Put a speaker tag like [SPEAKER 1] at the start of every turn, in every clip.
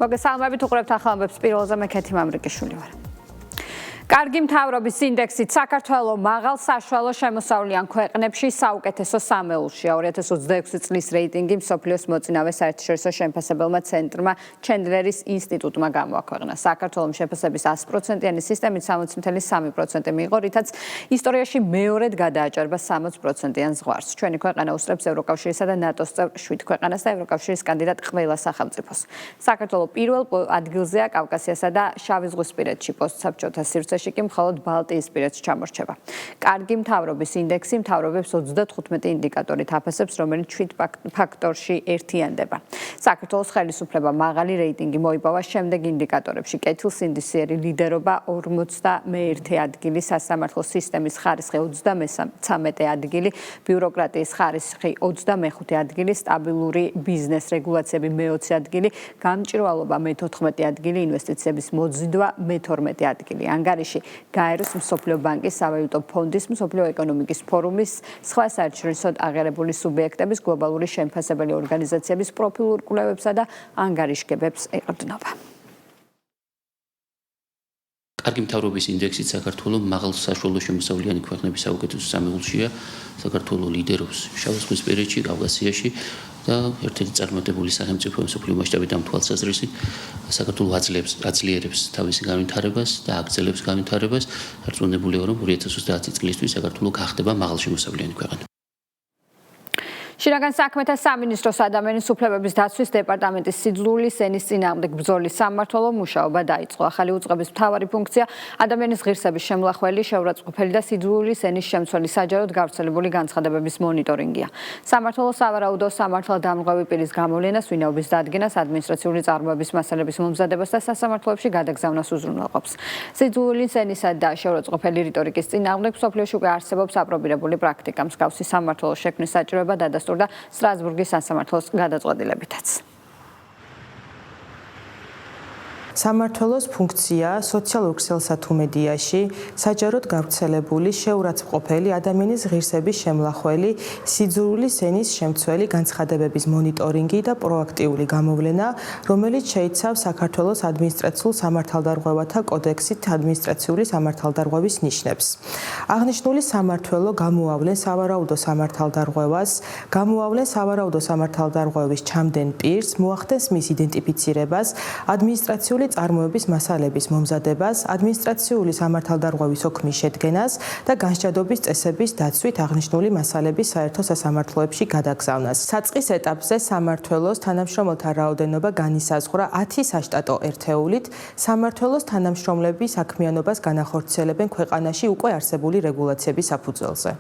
[SPEAKER 1] მოგესალმებით, უყურებთ ახალ ამბებს, პირველზე მე ქეთი მამრიკიშვილი ვარ. კარგი მთავრობის ინდექსით საქართველოს მაღალ საშუალო შემოსავლიან ქვეყნებში საუკეთესო სამეულშია. 2026 წლის რეიტინგი მსოფლიოს მოწინავე საერთაშორისო შემფასებელმა ცენტრმა ჩენდლერის ინსტიტუტმა გამოაქვეყნა. საქართველოს შეფასების 100%-იანი სისტემით 60.3% მიიღო, რითაც ისტორიაში მეორედ გადააჭარბა 60%-იან ზღვარს. ჩვენი ქვეყანა უსწრებს ევროკავშირისა და ნატოს წევრ 7 ქვეყანას და ევროკავშირის კანდიდატ ყველა სახელმწიფოს. საქართველოს პირველ ადგილზეა კავკასიასა და შავიზღვისპირეთში პოსტსაბჭოთა სივრცეში კი მხოლოდ ბალტიისპირეთს ჩამორჩება. კარგი მთავრობის ინდექსი მთავრობებს 35 ინდიკატორით აფასებს, რომელიც 7 ფაქტორში ერთიანდება. საქართველოს ხელისუფლება მაღალი რეიტინგი მოიპოვა შემდეგ ინდიკატორებში: კეთილსინდისიერი ლიდერობა 51 ადგილი, სასამართლო სისტემის ხარისხი 33 ადგილი, ბიუროკრატიის ხარისხი 25 ადგილი, სტაბილური ბიზნეს რეგულაციები მე-20 ადგილი, გამჭირვალობა მე-14 ადგილი, ინვესტიციების მოზიდვა მე-12 ადგილი. ანგარიში გაეროს მსოფლიო ბანკის, სავალუტო ფონდის, მსოფლიო ეკონომიკის ფორუმის, სხვა საერთაშორისო აღიარებული სუბიექტების, გლობალური შემფასებელი ორგანიზაციების პროფილურ კვლევებსა და ანგარიშგებებს ეყრდნობა.
[SPEAKER 2] კარგი მთავრობის ინდექსით საქართველოს მაღალ საშუალო შემოსავლიანი ქვეყნების საუკეთესო სამეულშია. საქართველოს ლიდერობს შავიზღვისპირეთში, კავკასიაში და ერთ-ერთი წარმატებული სახელმწიფო მსოფლიო მასშტაბით ამ თვალსაზრისით საქართველოს აძლიერებს თავის განვითარებას და აგრძელებს განვითარებას. დარწმუნებულია, რომ 2030 წლისთვის საქართველოს გახდება მაღალშემოსავლიანი ქვეყანა.
[SPEAKER 1] შინაგან საქმეთა სამინისტროს ადამიანის უფლებების დაცვის დეპარტამენტის სიძულვილის ენის წინააღმდეგ ბრძოლის სამმართველო მუშაობა დაიწყო. ახალი უწყების მთავარი ფუნქცია ადამიანის ღირსების შემლახველი, შეურაცხყოფელი და სიძულვილის ენის შემცველი საჯაროდ გავრცელებული განცხადებების მონიტორინგია. სამმართველოს სავარაუდო სამართალდამღები პირის გამოვლენას, ვინაობის დადგენას, ადმინისტრაციული წარმოების მასალების მომზადებას და სასამართლოებში გადაგზავნას უზრუნველყოფს. სიძულვილის ენისა და შეურაცხყოფელი რიტორიკის წინააღმდეგ მსოფლიოში უკვე არსებობს აპრობირებული პრაქტიკა. მსგავსი სამმართველოს შექმნის საჭიროება დადასტურდა და სტრასბურგის სასამართლოს გადაწყვეტილებითაც.
[SPEAKER 3] სამმართველოს ფუნქცია სოციალურ ქსელსა თუ მედიაში საჯაროდ გავრცელებული, შეურაცხყოფელი, ადამიანის ღირსების შემლახველი, სიძულვილის ენის შემცველი განცხადებების მონიტორინგი და პროაქტიული გამოვლენა, რომელიც შეიცავს საქართველოს ადმინისტრაციულ სამართალდარღვევათა კოდექსით ადმინისტრაციული სამართალდარღვევის ნიშნებს. აღნიშნული სამმართველო გამოავლენ სავარაუდო სამართალდარღვევას, გამოავლენ სავარაუდო სამართალდარღვევის ჩამდენ პირს, მოახდენს მის იდენტიფიცირებას, ადმინისტრაციული წარმოების მასალების მომზადებას, ადმინისტრაციული სამართალდარღვევის ოქმის შედგენას და განსჯადობის წესების დაცვით აღნიშნული მასალების საერთო სასამართლოებში გადაგზავნას. საწყის ეტაპზე სამმართველოს თანამშრომელთა რაოდენობა განისაზღვრა 10 საშტატო ერთეულით. სამმართველოს თანამშრომლები საქმიანობას განახორციელებენ ქვეყანაში უკვე არსებული რეგულაციების საფუძველზე.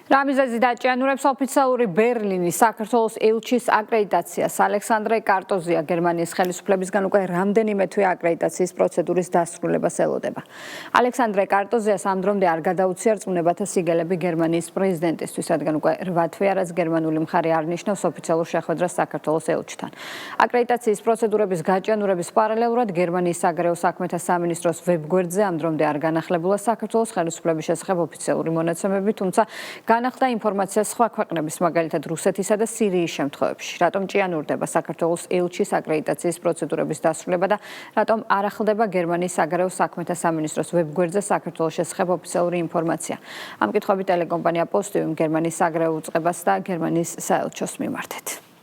[SPEAKER 1] რამიზეზი დაჭიანურებს ოფიციალური ბერლინის საქართველოს ელჩის აკრედიტაციას. ალექსანდრე კარტოზია გერმანიის ხელისუფლებისგან უკვე რამდენიმე თვე აკრედიტაციის პროცედურის დასრულებას ელოდება. ალექსანდრე კარტოზიას ამ დრომდე არ გადაუცია რწმუნებათა სიგელები გერმანიის პრეზიდენტისთვის, რადგან უკვე 8 თვეა, რაც გერმანული მხარე არ ნიშნავს ოფიციალურ შეხვედრას საქართველოს ელჩთან. აკრედიტაციის პროცედურების გაჭიანურების პარალელურად გერმანიის საგარეო საქმეთა სამინისტროს ვებგვერდზე ამ დრომდე არ განახლებულა საქართველოს ხელისუფლების შესახებ ოფიციალური მონაცემები, თუმცა განახლდა ინფორმაცია სხვა ქვეყნების, მაგალითად რუსეთისა და სირიის შემთხვევებში. რატომ ჭიანურდება საქართველოს ელჩის აკრედიტაციის პროცედურების დასრულება და რატომ არ ახლდება გერმანიის საგარეო საქმეთა სამინისტროს ვებგვერდზე საქართველოს შესახებ ოფიციალური ინფორმაცია. ამ კითხვებით ტელეკომპანია პოსტიუმ გერმანიის საგარეო უწყებას და გერმანიის საელჩოს მიმართეთ.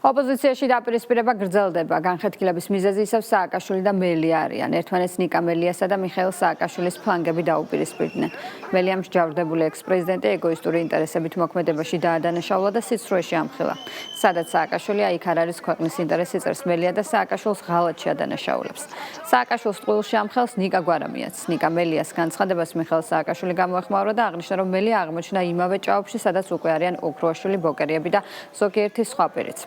[SPEAKER 1] ოპოზიციაში დაპირისპირება გრძელდება. განხეთქილების მიზეზი ისევ სააკაშვილი და მელია არიან. ერთმანეთს ნიკა მელიასა და მიხეილ სააკაშვილის ფლანგები დაუპირისპირდნენ. მელიამ მსჯავრდებული ექს-პრეზიდენტი ეგოისტური ინტერესებით მოქმედებაში დაადანაშაულა და სიცრუეში ამხილა. სადაც სააკაშვილი იქ არ არის ქვეყნის ინტერესი წერს მელია და სააკაშვილს ღალატში ადანაშაულებს. სააკაშვილს ტყუილში ამხელს ნიკა გვარამიაც. ნიკა მელიას განცხადებას მიხეილ სააკაშვილი გამოეხმაურა და აღნიშნა, რომ მელია აღმოჩნდა იმავე ჭაობში, სადაც უკვე არიან ოქროაშვილი, ბოკერიები და ზოგიერთი სხვა პირიც.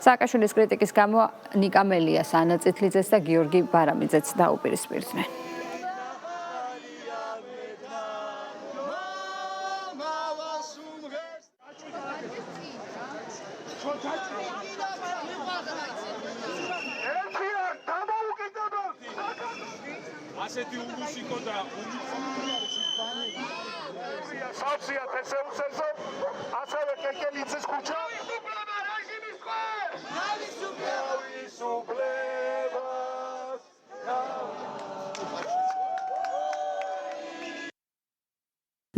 [SPEAKER 1] სააკაშვილის კრიტიკის გამო ნიკა მელიას, ანა წითლიძეს და გიორგი ბარამიძეც დაუპირისპირდნენ.
[SPEAKER 4] ასეთი უბუსიკო და
[SPEAKER 5] სავსია თესეუსელსო ასევე კეკელიძის ქუჩა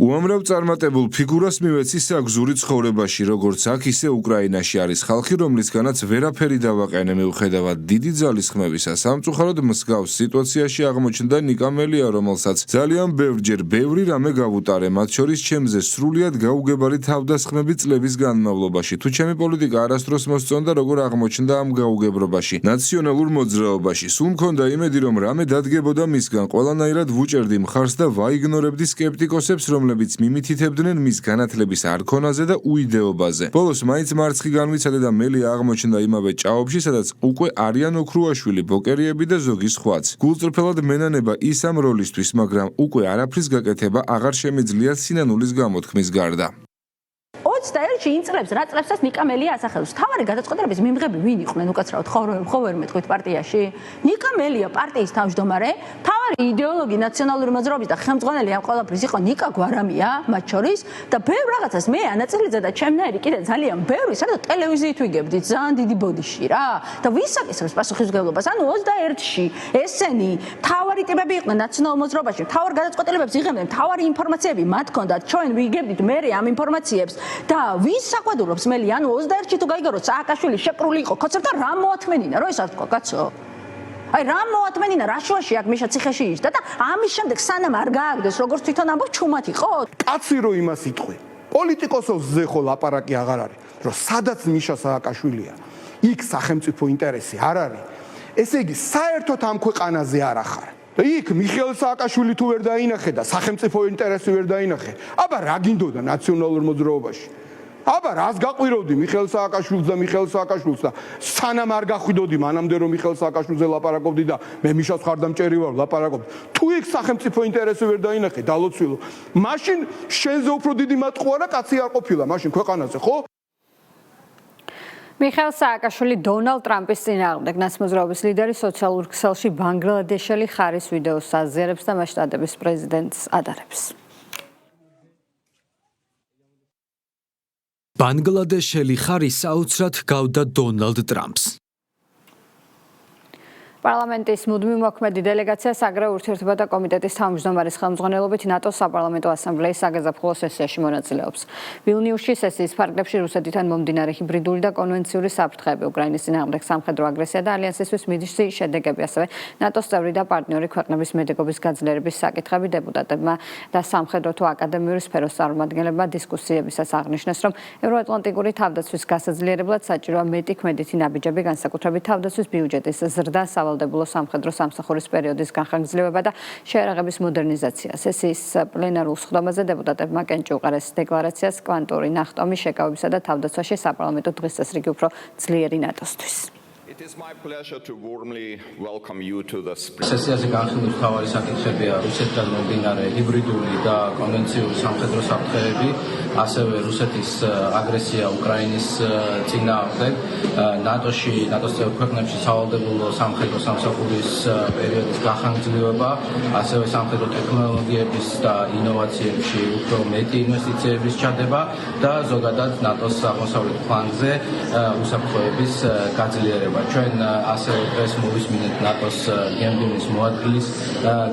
[SPEAKER 6] უამრავ წარმატებულ ფიგურას მივეცის გზური ცხოვრებაში, როგორც აქ, ისე უკრაინაში არის ხალხი, რომლისგანაც ვერაფერი დავაყენე მიუხედავად დიდი ძალის ხმებისა. სამწუხაროდ მსგავს სიტუაციაში აღმოჩნდა ნიკა მელია, რომელსაც ძალიან ბევრჯერ ბევრი რამე გავუტარე, მათ შორის ჩემზე სრულიად გაუგებარი თავდასხმები წლების განმავლობაში. თუ ჩემი პოლიტიკა არასდროს მოსწონდა, როგორ აღმოჩნდა ამ გაუგებრობაში, ნაციონალურ მოძრაობაში. სულ მქონდა იმედი, რომ რამე დადგებოდა მისგან, ყველანაირად ვუჭერდი მხარს და ვაიგნორებდი სკეპტიკოსებს, რომლებიც მიმითითებდნენ მის განათლების არქონაზე და უიდეობაზე. ბოლოს მაინც მარცხი განვიცადე და მელია აღმოჩნდა იმავე ჭაობში, სადაც უკვე არიან ოქრუაშვილი, ბოკერიები და ზოგი სხვაც. გულწრფელად მენანება ის ამ როლისთვის, მაგრამ უკვე არაფრის გაკეთება აღარ შემიძლია სინანულის გამოთქმის გარდა.
[SPEAKER 7] 21-ში იმ წლებს, რა წლებსაც ნიკა მელია ასახელებს. თავარი გადაწყვეტილების მიმღები ვინ იყვნენ უკაცრავად ხო ვერ მეტყვით პარტიაში? ნიკა მელია პარტიის თავმჯდომარე, თავარი იდეოლოგი ნაციონალური მოძრაობის და ხელმძღვანელი ამ ყველაფრის იყო ნიკა გვარამია, მათ შორის და ბევრ რაღაცას მე ანაწილიძე და ჩემნაირი კიდე ძალიან ბევრი, საერთოდ ტელევიზიით ვიგებდით, ძალიან დიდი ბოდიში რა. და ვის აკისრებს პასუხისმგებლობას? ანუ 21-ში ესენი თავარი ტიპები იყვნენ ნაციონალურ მოძრაობაში, თავარ გადაწყვეტილებებს იღებდნენ, თავარი ინფორმაციები მათ ჰქონდათ, ჩვენ ვიგებდით მე ამ ინფორმაციებს. და ვის საყვედურობს მელი? ანუ 21-ში თუ გაიგაროთ, სააკაშვილი შეკრული იყო ხოცებთან, რა მოათმენინა, რომ ეს არ თქვა, კაცო? აი რა მოათმენინა, რა შუაში აქ მიშა ციხეში იჯდა და ამის შემდეგ სანამ არ გააგდეს, როგორც თვითონ ამბობ, ჩუმად იყო?
[SPEAKER 8] კაცი რო იმას იტყვი. პოლიტიკოსებზე ხო ლაპარაკი აღარ არის, რომ სადაც მიშა სააკაშვილია, იქ სახელმწიფო ინტერესი არ არის. ესე იგი, საერთოდ ამ ქვეყანაზე არ ახარ. და იქ მიხეილ სააკაშვილი თუ ვერ დაინახე და სახელმწიფო ინტერესი ვერ დაინახე, აბა რა გინდოდა ნაციონალურ მოძრაობაში? აბა რას გაყვიროვდი მიხეილ სააკაშვილს და მიხეილ სააკაშვილს და სანამ არ გახვიდოდი მანამდე რომ მიხეილ სააკაშვილზე ლაპარაკობდი და მე მიშას ხარდამჭერი ვარ ლაპარაკობდი. თუ იქ სახელმწიფო ინტერესი ვერ დაინახე, დალოცვილო. მაშინ შენზე უფრო დიდი მატყუ არა კაცი არ ყოფილა მაშინ ქვეყანაზე, ხო?
[SPEAKER 1] მიხეილ სააკაშვილი დონალდ ტრამპის წინააღმდეგ ნაცმოძრაობის ლიდერი სოციალურ ქსელში ბანგლადეშელი ხარის ვიდეოს აზიარებს და მასშტატების პრეზიდენტს ადარებს.
[SPEAKER 9] ბანგლადეშელი ხარი საოცრად გავდა დონალდ ტრამპს.
[SPEAKER 1] პარლამენტის მუდმივ მოქმედი დელეგაცია საგარეო ურთიერთობათა კომიტეტის თავმჯდომარის ხელმძღვანელობით ნატოს საპარლამენტო ასამბლეის საგაზაფხულო სესიაში მონაწილეობს. ვილნიუსში სესიის ფარგლებში რუსეთთან მომდინარე ჰიბრიდული და კონვენციური საფრთხეები, უკრაინის წინააღმდეგ სამხედრო აგრესია და ალიანსისთვის მიდრისი შედეგები, ასევე ნატოს წევრი და პარტნიორი ქვეყნების მედეგობის გაძლიერების საკითხები დეპუტატებმა და სამხედრო თუ აკადემიური სფეროს წარმომადგენლებმა დისკუსიებისას აღნიშნეს, რომ ევროატლანტიკური თავდაცვის გასაძლიერებლად საჭიროა მეტი ქმედითი ნაბიჯები, განსაკუთრებით თავდაცვის ბიუჯეტის ზრდა, ვალდებულო სამხედრო სამსახურის პერიოდის განხორციელება და შეერაღების მოდერნიზაცია. სესიის პლენარულ სხდომაზე დეპუტატებმა კენჭი უყარეს დეკლარაციას კვანტური ნახტომის შეკავებისა და თავდაცვაში საპარლამენტო დღის წესრიგი უფრო ძლიერი ნატოსთვის.
[SPEAKER 10] სესიაზე განხილვის მთავარი საკითხებია რუსეთთან მომდინარე ჰიბრიდული და კონვენციური სამხედრო საფრთხეები, ასევე რუსეთის აგრესია უკრაინის წინააღმდეგ, ნატოს წევრ ქვეყნებში სავალდებულო სამხედრო სამსახურის პერიოდის განხორციელება, ასევე სამხედრო ტექნოლოგიების და ინოვაციებში უფრო მეტი ინვესტიციების ჩადება და ზოგადად ნატოს აღმოსავლეთ ფლანგზე უსაფრთხოების გაძლიერება. ჩვენ ასევე დღეს მოვისმინეთ ნატოს გენერლის მოადგილის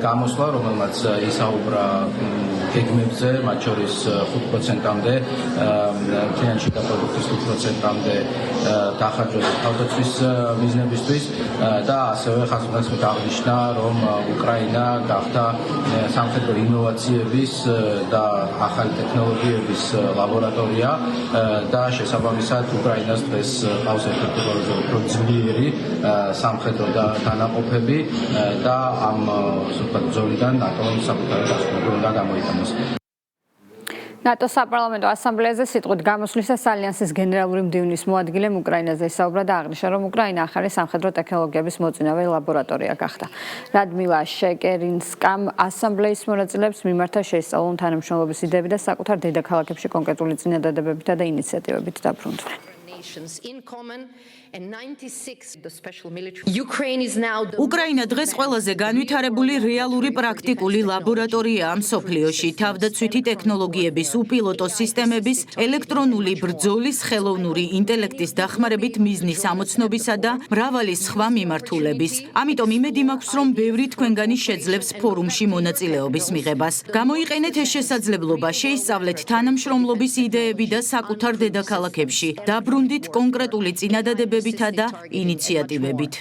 [SPEAKER 10] გამოსვლა, რომელმაც ისაუბრა გეგმებზე, მათ შორის 5%-მდე ფინანსური და პროდუქტის 5%-მდე დახარჯვას თავდაცვის მიზნებისთვის და ასევე ხაზგასმით აღნიშნა, რომ უკრაინა გახდა სამხედრო ინოვაციების და ახალი ტექნოლოგიების ლაბორატორია და შესაბამისად უკრაინას დღეს ყავს ერთ-ერთი ყველაზე უფრო ძლიერი სამხედრო და დანაყოფები და ამ ზოლიდან ნატომ საკუთარი დასკვნები უნდა გამოიტანოს.
[SPEAKER 1] ნატოს საპარლამენტო ასამბლეაზე სიტყვით გამოსვლისას ალიანსის გენერალური მდივნის მოადგილემ უკრაინაზე ისაუბრა და აღნიშნა, რომ უკრაინა ახალი სამხედრო ტექნოლოგიების მოწინავე ლაბორატორია გახდა. რადმილა შეკერინსკამ ასამბლეის მონაწილეებს მიმართა შეისწავლონ თანამშრომლობის იდეები და საკუთარ დედაქალაქებში კონკრეტული წინადადებებითა და ინიციატივებით დაბრუნდნენ.
[SPEAKER 11] უკრაინა დღეს ყველაზე განვითარებული რეალური პრაქტიკული ლაბორატორიაა მსოფლიოში. თავდაცვითი ტექნოლოგიების, უპილოტო სისტემების, ელექტრონული ბრძოლის, ხელოვნური ინტელექტის დახმარებით მიზნის ამოცნობისა და მრავალი სხვა მიმართულების. ამიტომ იმედი მაქვს, რომ ბევრი თქვენგანი შეძლებს ფორუმში მონაწილეობის მიღებას. გამოიყენეთ ეს შესაძლებლობა, შეისწავლეთ თანამშრომლობის იდეები და საკუთარ დედაქალაქებში. დაბრუნდით კონკრეტული წინადადებებითა და ინიციატივებით.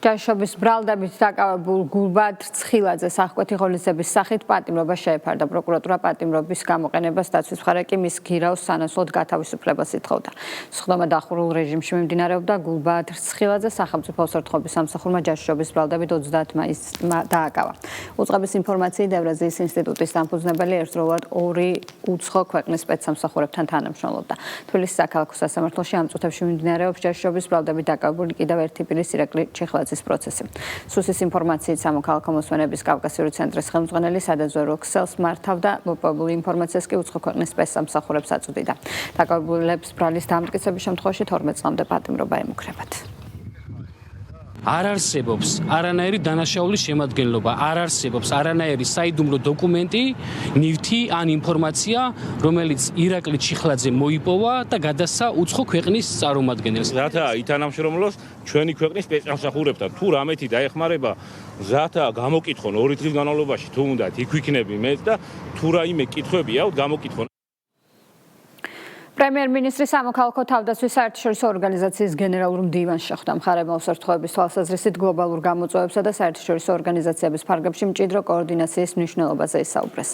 [SPEAKER 1] ჯაშობის ბრალდებით დაკავებულ გულბად ცხილაძე სახკვეთი ღონისძიების სახით პატიმრობა შეეფარდა. პროკურატურა პატიმრობის გამოყენებას დაცვის მხარე კი მის გირავს სანაცვლოდ გათავისუფლებას ითხოვდა. სხდომა დახურულ რეჟიმში მიმდინარეობდა. გულბად ცხილაძე სახელმწიფო უსაფრთხოების სამსახურმა ჯაშობის ბრალდებით 30 მაისს დააკავა. უწყების ინფორმაციით ევრაზიის ინსტიტუტის დამფუძნებელი ერთდროულად 2 უცხო ქვეყნის სპეცსამსახურებთან თანამშრომლობდა. თბილისის საქალაქო სასამართლოში ამ წუთებში მიმდინარეობს ჯაშობის ბრალდებით დაკავებული კიდევ ერთი პირის ირაკლი ჩიხლაძის პროცესი. სუსის ინფორმაციით სამოქალაქო მოსვენების კავკასიური ცენტრის ხელმძღვანელი სადაზვერვო ქსელს მართავდა, მოპოვებული ინფორმაციას კი უცხო ქვეყნის სპეცსამსახურებს აწვდიდა. დაკავებულებს ბრალის დამტკიცების შემთხვევაში 12 წლამდე პატიმრობა ემუქრებათ.
[SPEAKER 12] არ არსებობს არანაირი დანაშაულის შემადგენლობა, არ არსებობს არანაირი საიდუმლო დოკუმენტი, ნივთი ან ინფორმაცია, რომელიც ირაკლი ჩიხლაძე მოიპოვა და გადასცა უცხო ქვეყნის წარმომადგენელს.
[SPEAKER 4] რათა ითანამშრომლოს ჩვენი ქვეყნის სპეცსამსახურებთან. თუ რამეთი დაეხმარება, რათა გამოკითხონ 2 დღის განმავლობაში, თუ უნდათ იქ ვიქნები მეც და თუ რაიმე კითხვები აქვთ, გამოკითხონ.
[SPEAKER 1] პრემიერ-მინისტრი სამოქალაქო თავდაცვის საერთაშორისო ორგანიზაციის გენერალურ მდივანს შეხვდა. მხარეებმა უსაფრთხოების თვალსაზრისით გლობალურ გამოწვევებსა და საერთაშორისო ორგანიზაციების ფარგლებში მჭიდრო კოორდინაციის მნიშვნელობაზე ისაუბრეს.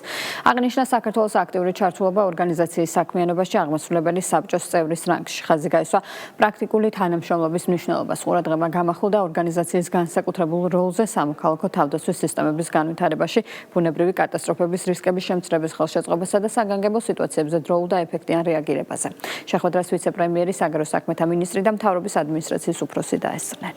[SPEAKER 1] აღნიშნა საქართველოს აქტიური ჩართულობა ორგანიზაციის საქმიანობაში აღმასრულებელი საბჭოს წევრის რანგში. ხაზი გაისვა პრაქტიკული თანამშრომლობის მნიშვნელობას. ყურადღება გამახვილდა ორგანიზაციის განსაკუთრებულ როლზე სამოქალაქო თავდაცვის სისტემების განვითარებაში, ბუნებრივი კატასტროფების რისკების შემცირების ხელშეწყობასა და საგანგებო სიტუაციებზე დროულ და ეფექტიან რეაგირებაზე. შეხვედრას ვიცე-პრემიერი, საგარეო საქმეთა მინისტრი და მთავრობის ადმინისტრაციის უფროსი დაესწრნენ.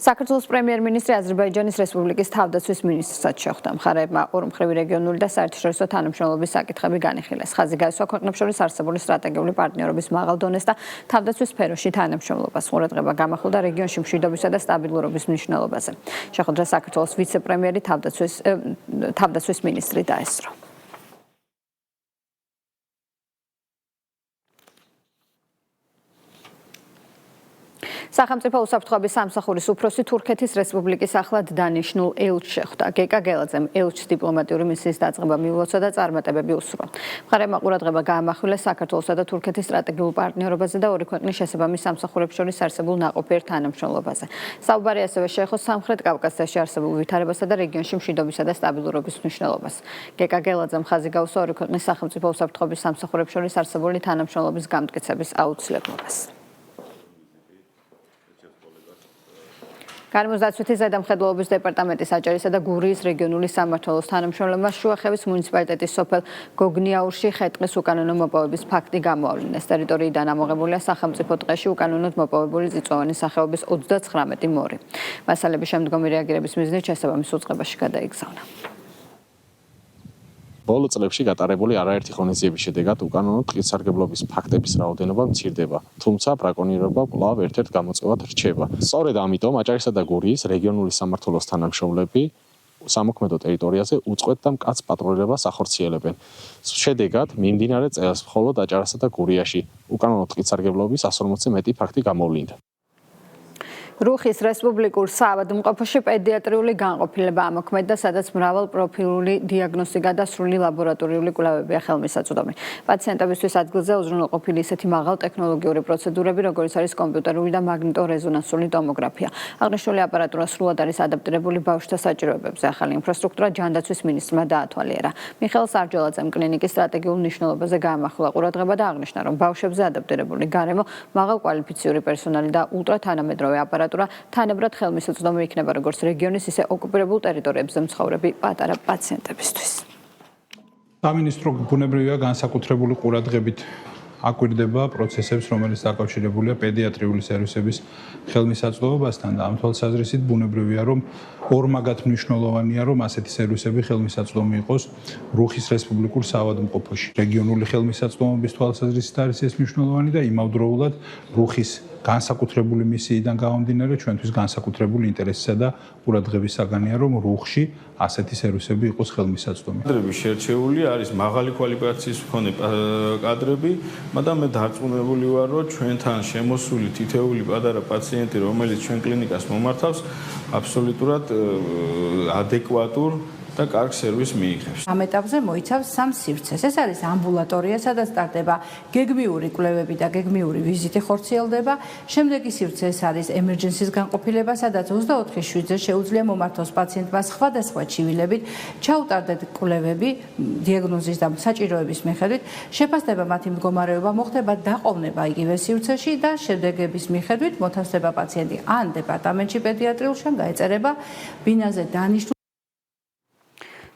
[SPEAKER 1] საქართველოს პრემიერ-მინისტრი აზერბაიჯანის რესპუბლიკის თავდაცვის მინისტრსაც შეხვდა. მხარეებმა ორმხრივი რეგიონული და საერთაშორისო თანამშრომლობის საკითხები განიხილეს. ხაზი გაისვა ქვეყნებს შორის არსებული სტრატეგიული პარტნიორობის მაღალ დონეს და თავდაცვის სფეროში თანამშრომლობას. ყურადღება გამახვილდა რეგიონში მშვიდობისა და სტაბილურობის მნიშვნელობაზე. შეხვედრას საქართველოს ვიცე-პრემიერი, თავდაცვის მინისტრი დაესწრო. სახელმწიფო უსაფრთხოების სამსახურის უფროსი თურქეთის რესპუბლიკის ახლად დანიშნულ ელჩს შეხვდა. გეკა გელაძემ ელჩს დიპლომატიური მისიის დაწყება მიულოცა და წარმატებები უსურვა. მხარეებმა ყურადღება გაამახვილეს საქართველოსა და თურქეთის სტრატეგიულ პარტნიორობაზე და ორი ქვეყნის შესაბამის სამსახურებს შორის არსებულ ნაყოფიერ თანამშრომლობაზე. საუბარი ასევე შეეხო სამხრეთ კავკასიაში არსებულ ვითარებასა და რეგიონში მშვიდობისა და სტაბილურობის მნიშვნელობას. გეკა გელაძემ ხაზი გაუსვა ორი ქვეყნის სახელმწიფო უსაფრთხოების სამსახურებს შორის არსებული თანამშრომლობის გამტკიცების აუცილებლობას. გარემოსდაცვითი ზედამხედველობის დეპარტამენტის აჭარისა და გურიის რეგიონული სამმართველოს თანამშრომლებმა შუახევის მუნიციპალიტეტის სოფელ გოგნიაურში ხე-ტყის უკანონო მოპოვების ფაქტი გამოავლინეს. ტერიტორიიდან ამოღებულია სახელმწიფო ტყეში უკანონოდ მოპოვებული წიწვოვანი სახეობის 39 მორი. მასალების შემდგომი რეაგირების მიზნით შესაბამის უწყებაში გადაიგზავნა.
[SPEAKER 13] ბოლო წლებში გატარებული არაერთი ღონისძიების შედეგად უკანონო ტყის სარგებლობის ფაქტების რაოდენობა მცირდება, თუმცა ბრაკონიერობა კვლავ ერთ-ერთ გამოწვევად რჩება. სწორედ ამიტომ აჭარისა და გურიის რეგიონული სამმართველოს თანამშრომლები სამოქმედო ტერიტორიაზე უწყვეტ და მკაცრ პატრულირებას ახორციელებენ. შედეგად, მიმდინარე წელს მხოლოდ აჭარასა და გურიაში უკანონო ტყის სარგებლობის 140-ზე მეტი ფაქტი გამოვლინდა.
[SPEAKER 1] რუხის რესპუბლიკურ საავადმყოფოში პედიატრიული განყოფილება ამოქმედდა, სადაც მრავალპროფილური დიაგნოსტიკა და სრული ლაბორატორიული კვლევებია ხელმისაწვდომი. პაციენტებისთვის ადგილზე უზრუნველყოფილი ისეთი მაღალ ტექნოლოგიური პროცედურები, როგორიც არის კომპიუტერული და მაგნიტორეზონანსული ტომოგრაფია. აღნიშნული აპარატურა სრულად არის ადაპტირებული ბავშვთა საჭიროებებზე. ახალი ინფრასტრუქტურა ჯანდაცვის მინისტრმა დაათვალიერა. მიხეილ სარჯოლაძემ კლინიკის სტრატეგიულ მნიშვნელობაზე გაამახვილა ყურადღება და აღნიშნა, რომ ბავშვებზე ადაპტირებული გარემო, მაღალკვალიფიციური პერსონალი და ულტრათანამედროვე აპარატურა თანაბრად ხელმისაწვდომი იქნება როგორც რეგიონის, ისე ოკუპირებულ ტერიტორიებზე მცხოვრები პატარა პაციენტებისთვის.
[SPEAKER 14] სამინისტრო ბუნებრივია განსაკუთრებული ყურადღებით აკვირდება პროცესებს, რომელიც დაკავშირებულია პედიატრიული სერვისების ხელმისაწვდომობასთან და ამ თვალსაზრისით ბუნებრივია, რომ ორმაგად მნიშვნელოვანია, რომ ასეთი სერვისები ხელმისაწვდომი იყოს რუხის რესპუბლიკურ საავადმყოფოში. რეგიონული ხელმისაწვდომობის თვალსაზრისით არის ეს მნიშვნელოვანი და იმავდროულად რუხის განსაკუთრებული მისიიდან გამომდინარე ჩვენთვის განსაკუთრებული ინტერესისა და ყურადღების საგანია, რომ რუხში ასეთი სერვისები იყოს ხელმისაწვდომი.
[SPEAKER 15] კადრები შერჩეული არის მაღალი კვალიფიკაციის მქონე კადრები, მაგრამ მე დარწმუნებული ვარ, რომ ჩვენთან შემოსული თითეული პატარა პაციენტი, რომელიც ჩვენ კლინიკას მომართავს, აბსოლუტურად ადეკვატურ და კარგ სერვისს მიიღებს.
[SPEAKER 16] ამ ეტაპზე მოიცავს 3 სივრცეს. ეს არის ამბულატორია, სადაც სტარტდება გეგმიური კვლევები და გეგმიური ვიზიტი ხორციელდება. შემდეგი სივრცე ეს არის ემერჯენსის განყოფილება, სადაც 24/7-ზე შეუძლია მომართოს პაციენტმა სხვადასხვა ჩივილებით ჩაუტარდეთ კვლევები დიაგნოზის და საჭიროების მიხედვით. შეფასდება მათი მდგომარეობა, მოხდება დაყოვნება იგივე სივრცეში და შედეგების მიხედვით მოთავსდება პაციენტი ან დეპარტამენტში პედიატრიულში, ან გაეწერება ბინაზე დანიშნულ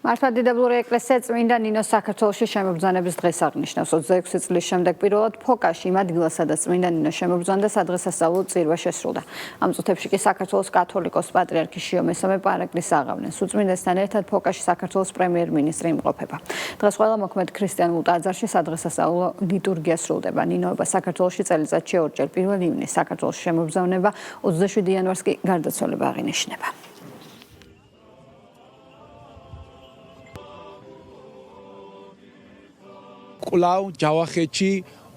[SPEAKER 1] მართლმადიდებლური ეკლესია წმინდა ნინოს საქართველოში შემობრძანების დღეს აღნიშნავს 26 წლის შემდეგ პირველად ფოკაში იმ ადგილას, სადაც წმინდა ნინო შემობრძანდა, სადღესასწაულო წირვა შესრულდა. ამ წუთებში კი საქართველოს კათოლიკოს პატრიარქი შიო მესამე პარაკლისს აღავლენს. უწმინდესთან ერთად ფოკაში საქართველოს პრემიერ-მინისტრი იმყოფება. დღეს ყველა მოქმედ ქრისტიანულ ტაძარში სადღესასწაულო ლიტურგია სრულდება. ნინოება საქართველოში წელიწადში ორჯერ 1 ივნისს საქართველოს შემობრძანება, 27 იანვარს კი გარდაცვალება აღინიშნება.
[SPEAKER 17] კვლავ ჯავახეთში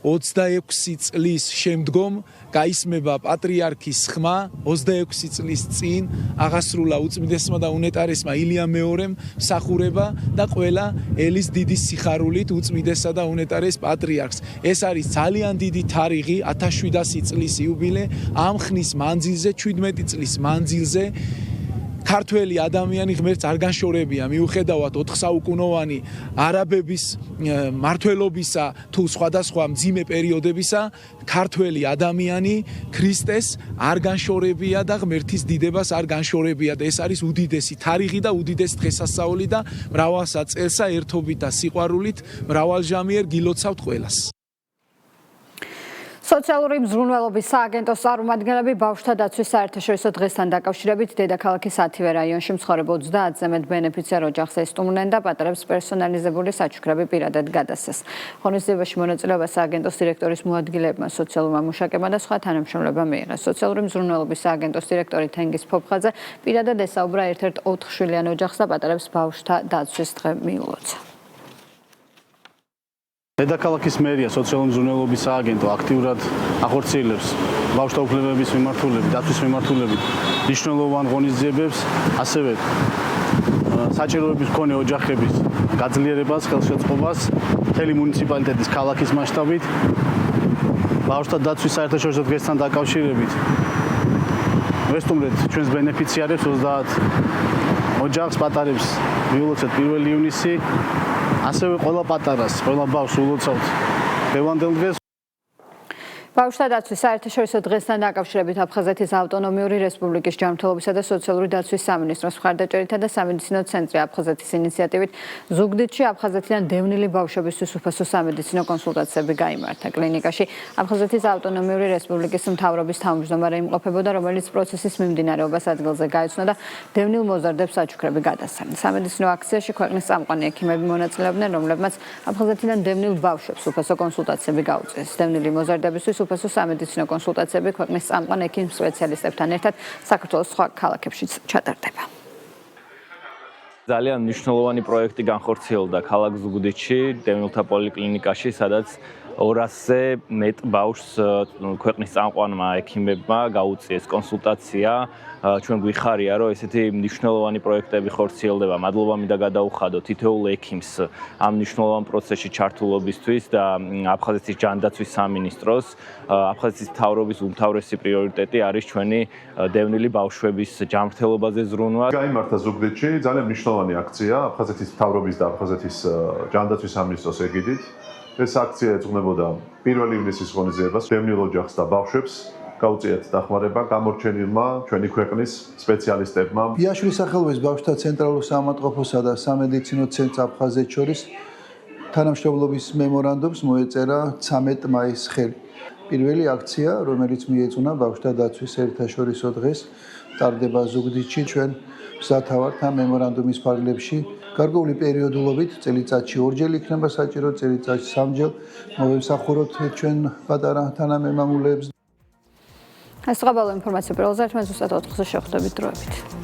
[SPEAKER 17] 26 წლის შემდგომ გაისმება პატრიარქის ხმა 26 წლის წინ აღასრულა უწმინდესმა და უნეტარესმა ილია მეორემ მსახურება და ყველა ელის დიდი სიხარულით უწმინდესა და უნეტარეს პატრიარქს. ეს არის ძალიან დიდი თარიღი 1700 წლის იუბილე ამ ხნის მანძილზე 17 წლის მანძილზე ქართველი ადამიანი ღმერთს არ განშორებია მიუხედავად 4 საუკუნოვანი არაბების მმართველობისა თუ სხვადასხვა მძიმე პერიოდებისა ქართველი ადამიანი ქრისტეს არ განშორებია და ღმერთის დიდებას არ განშორებია და ეს არის უდიდესი თარიღი და უდიდესი დღესასწაული და მრავალსა წელსა ერთობით და სიყვარულით მრავალჟამიერ გილოცავთ ყველას.
[SPEAKER 1] სოციალური მზრუნველობის სააგენტოს წარმომადგენლები ბავშვთა დაცვის საერთაშორისო დღესთან დაკავშირებით დედაქალაქის 10-ვე რაიონში მცხოვრებ 30-ზე მეტ ბენეფიციარ ოჯახს ესტუმრნენ და პატარებს პერსონალიზებული საჩუქრები პირადად გადასცეს. ღონისძიებაში მონაწილეობა სააგენტოს დირექტორის მოადგილეებმა, სოციალურმა მუშაკებმა და სხვა თანამშრომლებმა მიიღეს. სოციალური მზრუნველობის სააგენტოს დირექტორი თენგიზ ფოფხაძე პირადად ესაუბრა ერთ-ერთ 4 შვილიან ოჯახს და პატარებს ბავშვთა დაცვის დღე მიულოცა.
[SPEAKER 18] დედაქალაქის მერია სოციალური მზრუნველობის სააგენტო აქტიურად ახორციელებს ბავშვთა უფლებების მიმართულებით, დაცვის მიმართულებით მნიშვნელოვან ღონისძიებებს, ასევე საჭიროების მქონე ოჯახების გაძლიერებას, ხელშეწყობას მთელი მუნიციპალიტეტის ქალაქის მასშტაბით ბავშვთა დაცვის საერთაშორისო დღესთან დაკავშირებით ვესტუმრეთ ჩვენს ბენეფიციარებს 30 ოჯახს პატარებს მიულოცეთ 1 ივნისი ასევე ყველა პატარას, ყველა ბავშვს ულოცავთ დღევანდელ დღეს.
[SPEAKER 1] ბავშვთა დაცვის საერთაშორისო დღესთან დაკავშირებით აფხაზეთის ავტონომიური რესპუბლიკის ჯანმრთელობისა და სოციალური დაცვის სამინისტროს მხარდაჭერითა და სამედიცინო ცენტრი აფხაზეთის ინიციატივით ზუგდიდში აფხაზეთიდან დევნილი ბავშვებისთვის უფასო სამედიცინო კონსულტაციები გაიმართა. კლინიკაში აფხაზეთის ავტონომიური რესპუბლიკის მთავრობის თავმჯდომარე იმყოფებოდა, რომელიც პროცესის მიმდინარეობას ადგილზე გაეცნო და დევნილ მოზარდებს საჩუქრები გადასცა. სამედიცინო აქციაში ქვეყნის წამყვანი ექიმები მონაწილეობდნენ, რომლებმაც აფხაზეთიდან დევნილ ბავშვებს უფასო კონსულტაციები გაუწიეს. დევნილი მოზარდებისთვის უფასო სამედიცინო კონსულტაციები ქვეყნის წამყვან ექიმ სპეციალისტებთან ერთად საქართველოს სხვა ქალაქებშიც ჩატარდება.
[SPEAKER 19] ძალიან მნიშვნელოვანი პროექტი განხორციელდა ქალაქ ზუგდიდში, დევნილთა პოლიკლინიკაში, სადაც 200-ზე მეტ ბავშვს ქვეყნის წამყვანმა ექიმებმა გაუწიეს კონსულტაცია. ჩვენ გვიხარია, რომ ესეთი მნიშვნელოვანი პროექტები ხორციელდება. მადლობა მინდა გადაუხადო თითოეულ ექიმს ამ მნიშვნელოვან პროცესში ჩართულობისთვის და აფხაზეთის ჯანდაცვის სამინისტროს. აფხაზეთის მთავრობის უმთავრესი პრიორიტეტი არის ჩვენი დევნილი ბავშვების ჯანმრთელობაზე ზრუნვა.
[SPEAKER 20] გაიმართა ზუგდიდში ძალიან მნიშვნელოვანი აქცია აფხაზეთის მთავრობის და აფხაზეთის ჯანდაცვის სამინისტროს ეგიდით. ეს აქცია ეძღვნებოდა 1 ივნისის ღონისძიებას დევნილ ოჯახს და ბავშვებს გაუწიათ დახმარება გამორჩენილმა ჩვენი ქვეყნის სპეციალისტებმა.
[SPEAKER 21] ბიაშვილის სახელობის ბავშვთა ცენტრალურ საავადმყოფოსა და სამედიცინო ცენტრს აფხაზეთს შორის თანამშრომლობის მემორანდუმს მოეწერა 13 მაისს ხელი. პირველი აქცია, რომელიც მიეძღვნა ბავშვთა დაცვის საერთაშორისო დღეს, ტარდება ზუგდიდში ჩვენ მზათავართ ამ მემორანდუმის ფარგლებში. გარკვეული პერიოდულობით წელიწადში ორჯერ იქნება საჭირო, წელიწადში სამჯერ მოვემსახუროთ ჩვენ პატარა თანამემამულეებს.
[SPEAKER 1] ეს ყველაფერი ინფორმაცია პირველზე ერთმანეთს უბრალოდ 4-ზე შევხვდებით დროებით.